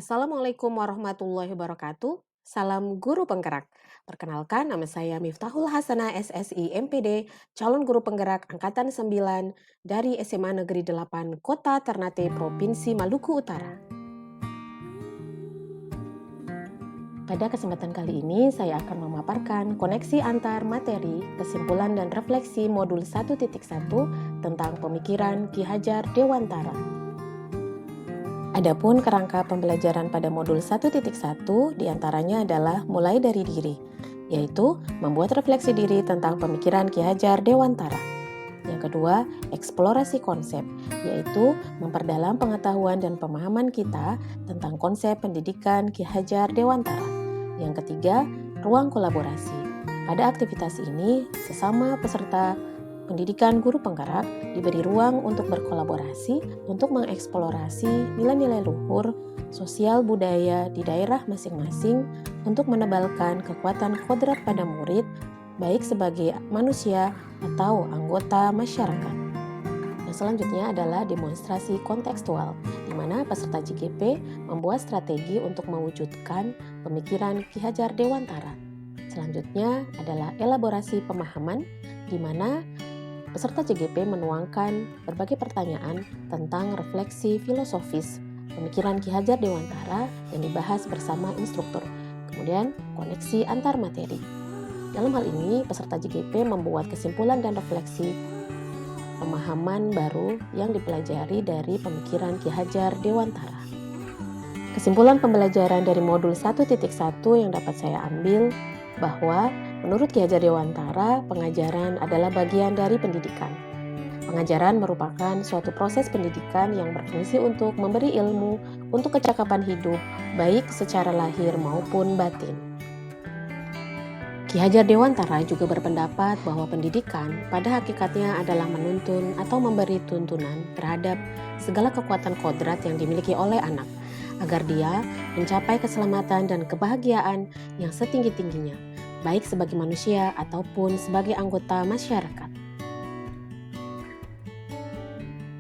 Assalamualaikum warahmatullahi wabarakatuh. Salam guru penggerak. Perkenalkan, nama saya Miftahul Hasanah SSI MPD, calon guru penggerak angkatan 9 dari SMA Negeri 8 Kota Ternate, Provinsi Maluku Utara. Pada kesempatan kali ini, saya akan memaparkan koneksi antar materi, kesimpulan dan refleksi modul 1.1 tentang pemikiran Ki Hajar Dewantara. Adapun kerangka pembelajaran pada modul 1.1 diantaranya adalah mulai dari diri, yaitu membuat refleksi diri tentang pemikiran Ki Hajar Dewantara. Yang kedua, eksplorasi konsep, yaitu memperdalam pengetahuan dan pemahaman kita tentang konsep pendidikan Ki Hajar Dewantara. Yang ketiga, ruang kolaborasi. Pada aktivitas ini, sesama peserta pendidikan guru penggerak diberi ruang untuk berkolaborasi untuk mengeksplorasi nilai-nilai luhur, sosial budaya di daerah masing-masing untuk menebalkan kekuatan kodrat pada murid, baik sebagai manusia atau anggota masyarakat. Yang selanjutnya adalah demonstrasi kontekstual, di mana peserta JGP membuat strategi untuk mewujudkan pemikiran Ki Hajar Dewantara. Selanjutnya adalah elaborasi pemahaman, di mana peserta JGP menuangkan berbagai pertanyaan tentang refleksi filosofis pemikiran Ki Hajar Dewantara yang dibahas bersama instruktur. Kemudian, koneksi antar materi. Dalam hal ini, peserta JGP membuat kesimpulan dan refleksi pemahaman baru yang dipelajari dari pemikiran Ki Hajar Dewantara. Kesimpulan pembelajaran dari modul 1.1 yang dapat saya ambil bahwa menurut Ki Hajar Dewantara, pengajaran adalah bagian dari pendidikan. Pengajaran merupakan suatu proses pendidikan yang berfungsi untuk memberi ilmu untuk kecakapan hidup, baik secara lahir maupun batin. Ki Hajar Dewantara juga berpendapat bahwa pendidikan pada hakikatnya adalah menuntun atau memberi tuntunan terhadap segala kekuatan kodrat yang dimiliki oleh anak, agar dia mencapai keselamatan dan kebahagiaan yang setinggi-tingginya, baik sebagai manusia ataupun sebagai anggota masyarakat.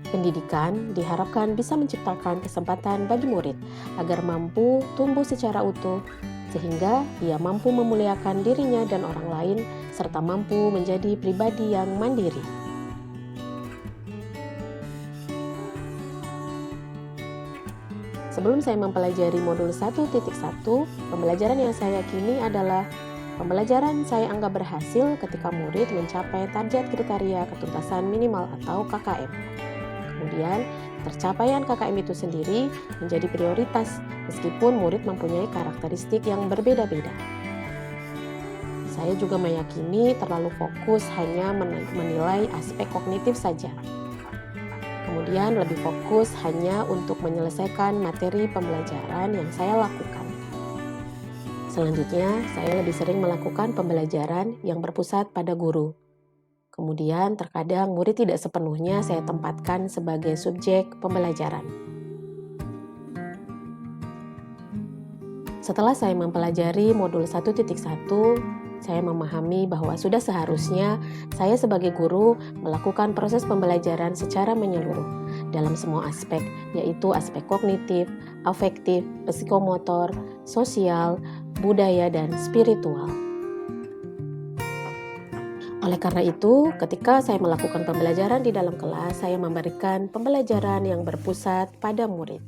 Pendidikan diharapkan bisa menciptakan kesempatan bagi murid agar mampu tumbuh secara utuh, sehingga dia mampu memuliakan dirinya dan orang lain, serta mampu menjadi pribadi yang mandiri. Sebelum saya mempelajari modul 1.1, pembelajaran yang saya yakini adalah pembelajaran saya anggap berhasil ketika murid mencapai target kriteria ketuntasan minimal atau KKM. Kemudian, tercapaian KKM itu sendiri menjadi prioritas meskipun murid mempunyai karakteristik yang berbeda-beda. Saya juga meyakini terlalu fokus hanya menilai aspek kognitif saja. Kemudian lebih fokus hanya untuk menyelesaikan materi pembelajaran yang saya lakukan. Selanjutnya, saya lebih sering melakukan pembelajaran yang berpusat pada guru. Kemudian, terkadang murid tidak sepenuhnya saya tempatkan sebagai subjek pembelajaran. Setelah saya mempelajari modul 1.1, saya memahami bahwa sudah seharusnya saya sebagai guru melakukan proses pembelajaran secara menyeluruh dalam semua aspek, yaitu aspek kognitif, afektif, psikomotor, sosial, budaya, dan spiritual. Oleh karena itu, ketika saya melakukan pembelajaran di dalam kelas, saya memberikan pembelajaran yang berpusat pada murid.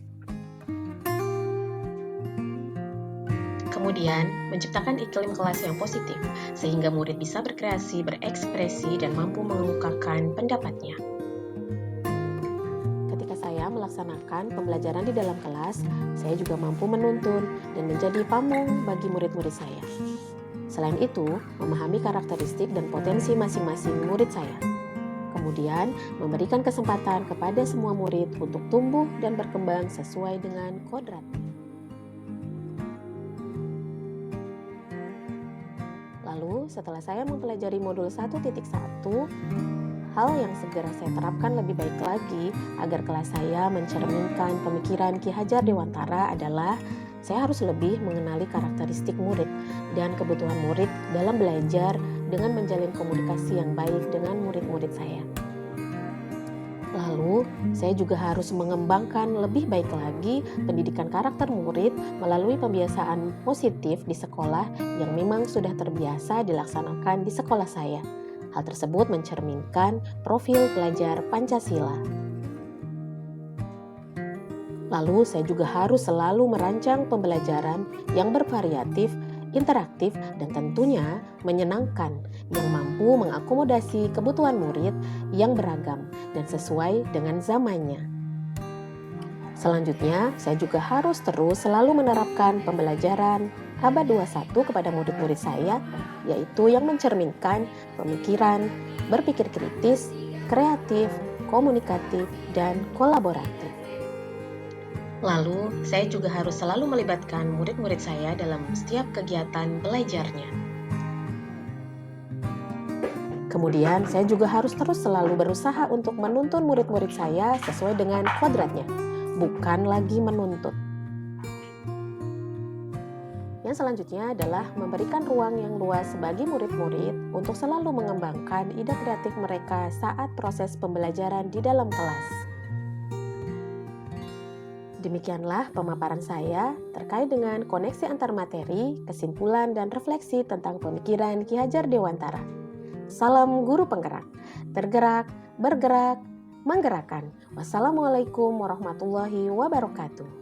Kemudian, menciptakan iklim kelas yang positif, sehingga murid bisa berkreasi, berekspresi, dan mampu mengungkapkan pendapatnya. Ketika saya melaksanakan pembelajaran di dalam kelas, saya juga mampu menuntun dan menjadi pamong bagi murid-murid saya. Selain itu, memahami karakteristik dan potensi masing-masing murid saya. Kemudian, memberikan kesempatan kepada semua murid untuk tumbuh dan berkembang sesuai dengan kodratnya. Lalu, setelah saya mempelajari modul 1.1, hal yang segera saya terapkan lebih baik lagi agar kelas saya mencerminkan pemikiran Ki Hajar Dewantara adalah saya harus lebih mengenali karakteristik murid dan kebutuhan murid dalam belajar dengan menjalin komunikasi yang baik dengan murid-murid saya. Lalu, saya juga harus mengembangkan lebih baik lagi pendidikan karakter murid melalui pembiasaan positif di sekolah yang memang sudah terbiasa dilaksanakan di sekolah saya. Hal tersebut mencerminkan profil pelajar Pancasila. Lalu, saya juga harus selalu merancang pembelajaran yang bervariatif, interaktif, dan tentunya menyenangkan, yang mampu mengakomodasi kebutuhan murid yang beragam dan sesuai dengan zamannya. Selanjutnya, saya juga harus terus selalu menerapkan pembelajaran Abad 21 kepada murid-murid saya, yaitu yang mencerminkan pemikiran, berpikir kritis, kreatif, komunikatif, dan kolaboratif. Lalu, saya juga harus selalu melibatkan murid-murid saya dalam setiap kegiatan belajarnya. Kemudian, saya juga harus terus selalu berusaha untuk menuntun murid-murid saya sesuai dengan kodratnya, bukan lagi menuntut. Yang selanjutnya adalah memberikan ruang yang luas bagi murid-murid untuk selalu mengembangkan ide kreatif mereka saat proses pembelajaran di dalam kelas. Demikianlah pemaparan saya terkait dengan koneksi antar materi, kesimpulan, dan refleksi tentang pemikiran Ki Hajar Dewantara. Salam guru penggerak, tergerak, bergerak, menggerakkan. Wassalamualaikum warahmatullahi wabarakatuh.